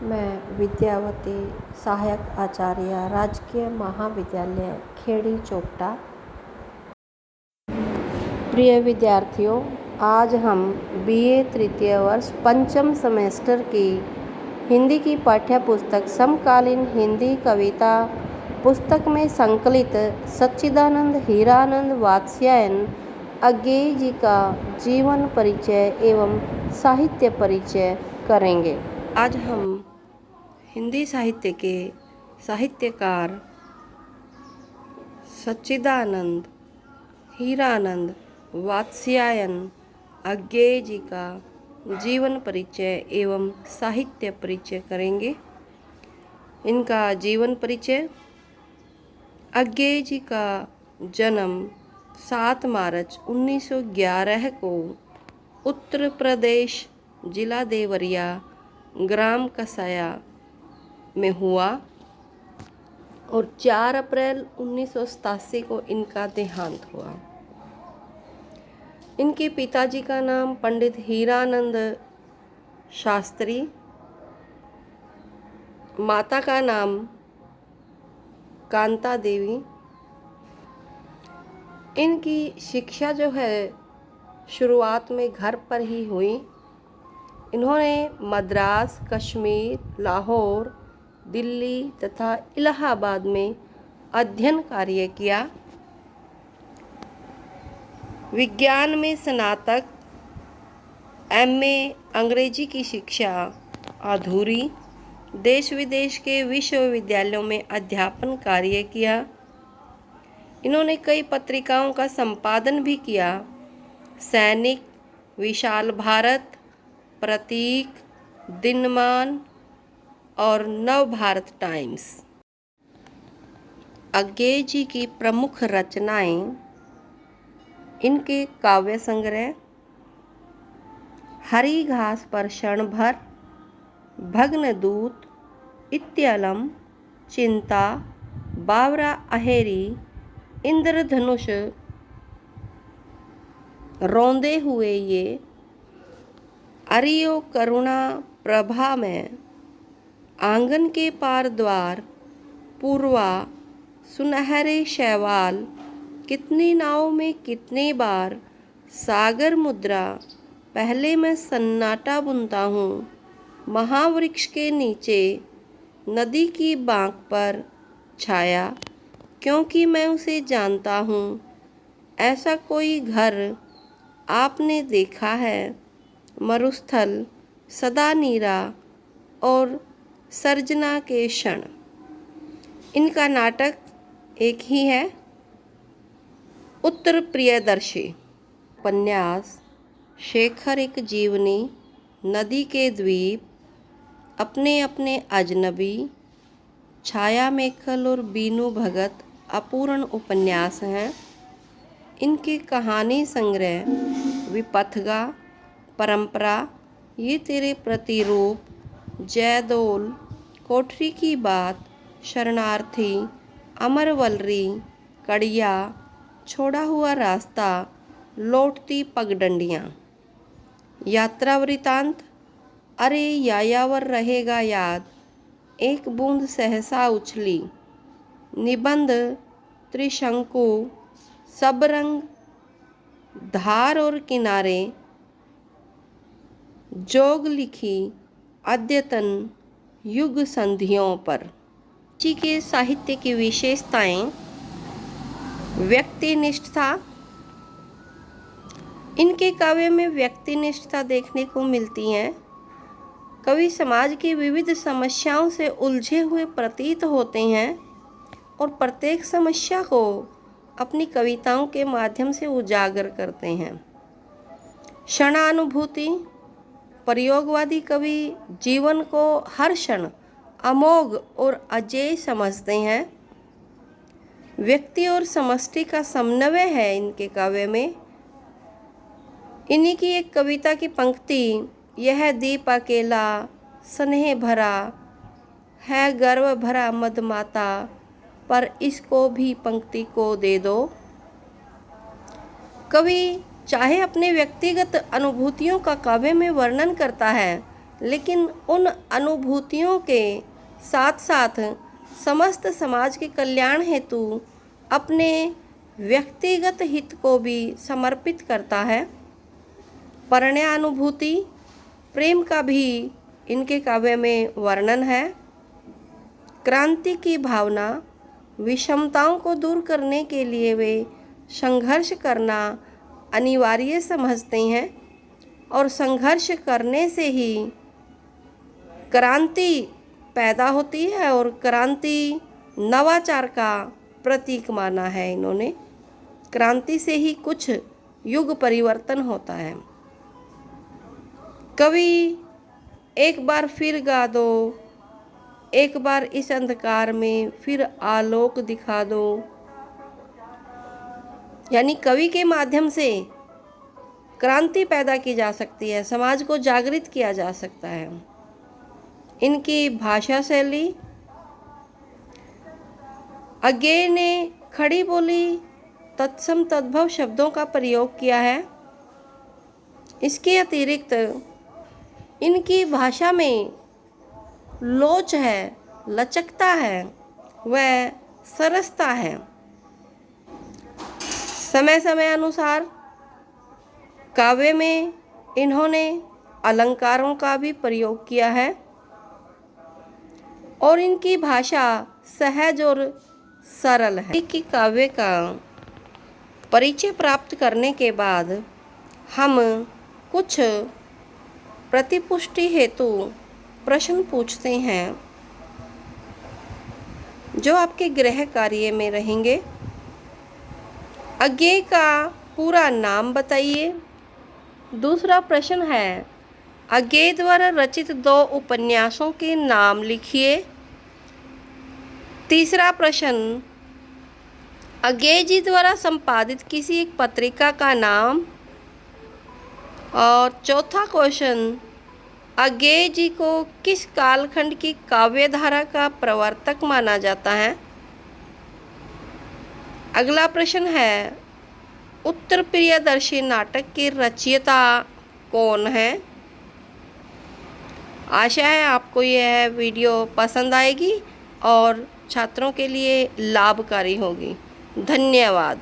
मैं विद्यावती सहायक आचार्य राजकीय महाविद्यालय खेड़ी चोपटा। प्रिय विद्यार्थियों, आज हम बीए तृतीय वर्ष पंचम सेमेस्टर की हिंदी की पाठ्य पुस्तक समकालीन हिंदी कविता पुस्तक में संकलित सच्चिदानंद हीरानंद वात्स्यायन अज्ञेय जी का जीवन परिचय एवं साहित्य परिचय करेंगे। आज हम हिंदी साहित्य के साहित्यकार सच्चिदानंद हीरानंद वात्स्यायन अज्ञेय जी का जीवन परिचय एवं साहित्य परिचय करेंगे। इनका जीवन परिचय। अज्ञेय जी का जन्म 7 मार्च 1911 को उत्तर प्रदेश जिला देवरिया ग्राम कसाया में हुआ और 4 अप्रैल 1987 को इनका देहांत हुआ। इनके पिताजी का नाम पंडित हीरानंद शास्त्री, माता का नाम कांता देवी। इनकी शिक्षा जो है शुरुआत में घर पर ही हुई। इन्होंने मद्रास, कश्मीर, लाहौर, दिल्ली तथा इलाहाबाद में अध्ययन कार्य किया। विज्ञान में स्नातक, एमए, अंग्रेजी की शिक्षा अधूरी। देश विदेश के विश्वविद्यालयों में अध्यापन कार्य किया। इन्होंने कई पत्रिकाओं का संपादन भी किया। सैनिक, विशाल भारत, प्रतीक, दिनमान और नव भारत टाइम्स। अज्ञेय जी की प्रमुख रचनाएं इनके काव्य संग्रह हरी घास पर क्षण भर, भग्नदूत, इत्यलम, चिंता, बावरा अहेरी, इंद्रधनुष, रौंदे हुए ये, अरियो करुणा प्रभा में, आंगन के पार द्वार, पूर्वा, सुनहरे शैवाल, कितनी नाव में कितनी बार, सागर मुद्रा, पहले मैं सन्नाटा बुनता हूँ, महावृक्ष के नीचे, नदी की बांक पर छाया, क्योंकि मैं उसे जानता हूँ, ऐसा कोई घर आपने देखा है, मरुस्थल, सदा नीरा और सर्जना के क्षण। इनका नाटक एक ही है, उत्तर प्रियदर्शी। उपन्यास शेखर एक जीवनी, नदी के द्वीप, अपने अपने अजनबी, छाया मेखल और बीनू भगत अपूर्ण उपन्यास हैं। इनके कहानी संग्रह विपथगा, परंपरा, ये तेरे प्रतिरूप, जयदोल, कोठरी की बात, शरणार्थी, अमरवलरी, कड़िया, छोड़ा हुआ रास्ता, लौटती पगडंडियाँ। यात्रा वृतांत, अरे यायावर रहेगा याद, एक बूंद सहसा उछली। निबंध त्रिशंकु, सब रंग, धार और किनारे, जोग लिखी अद्यतन युग संधियों पर। जी के साहित्य की विशेषताएं। व्यक्तिनिष्ठता, इनके काव्य में व्यक्तिनिष्ठता देखने को मिलती है। कवि समाज की विविध समस्याओं से उलझे हुए प्रतीत होते हैं और प्रत्येक समस्या को अपनी कविताओं के माध्यम से उजागर करते हैं। क्षणानुभूति, प्रयोगवादी कवि जीवन को हर क्षण अमोघ और अजेय समझते हैं। व्यक्ति और समष्टि का समन्वय है इनके काव्य में। इन्हीं की एक कविता की पंक्ति, यह दीप अकेला स्नेह भरा है, गर्व भरा मदमाता, पर इसको भी पंक्ति को दे दो। कवि चाहे अपने व्यक्तिगत अनुभूतियों का काव्य में वर्णन करता है, लेकिन उन अनुभूतियों के साथ साथ समस्त समाज के कल्याण हेतु अपने व्यक्तिगत हित को भी समर्पित करता है। प्रणयानुभूति, प्रेम का भी इनके काव्य में वर्णन है। क्रांति की भावना, विषमताओं को दूर करने के लिए वे संघर्ष करना अनिवार्य समझते हैं और संघर्ष करने से ही क्रांति पैदा होती है और क्रांति नवाचार का प्रतीक माना है इन्होंने। क्रांति से ही कुछ युग परिवर्तन होता है। कवि एक बार फिर गा दो, एक बार इस अंधकार में फिर आलोक दिखा दो, यानी कवि के माध्यम से क्रांति पैदा की जा सकती है, समाज को जागृत किया जा सकता है। इनकी भाषा शैली, अज्ञेय ने खड़ी बोली, तत्सम तद्भव शब्दों का प्रयोग किया है। इसके अतिरिक्त इनकी भाषा में लोच है, लचकता है, वह सरसता है। समय समय अनुसार काव्य में इन्होंने अलंकारों का भी प्रयोग किया है और इनकी भाषा सहज और सरल है। कि काव्य का परिचय प्राप्त करने के बाद हम कुछ प्रतिपुष्टि हेतु प्रश्न पूछते हैं जो आपके गृह कार्य में रहेंगे। अज्ञेय का पूरा नाम बताइए। दूसरा प्रश्न है, अज्ञेय द्वारा रचित 2 उपन्यासों के नाम लिखिए। तीसरा प्रश्न, अज्ञेय जी द्वारा संपादित किसी एक पत्रिका का नाम। और चौथा क्वेश्चन, अज्ञेय जी को किस कालखंड की काव्य धारा का प्रवर्तक माना जाता है। अगला प्रश्न है, उत्तर प्रियदर्शी नाटक के रचयिता कौन है। आशा है आपको यह वीडियो पसंद आएगी और छात्रों के लिए लाभकारी होगी। धन्यवाद।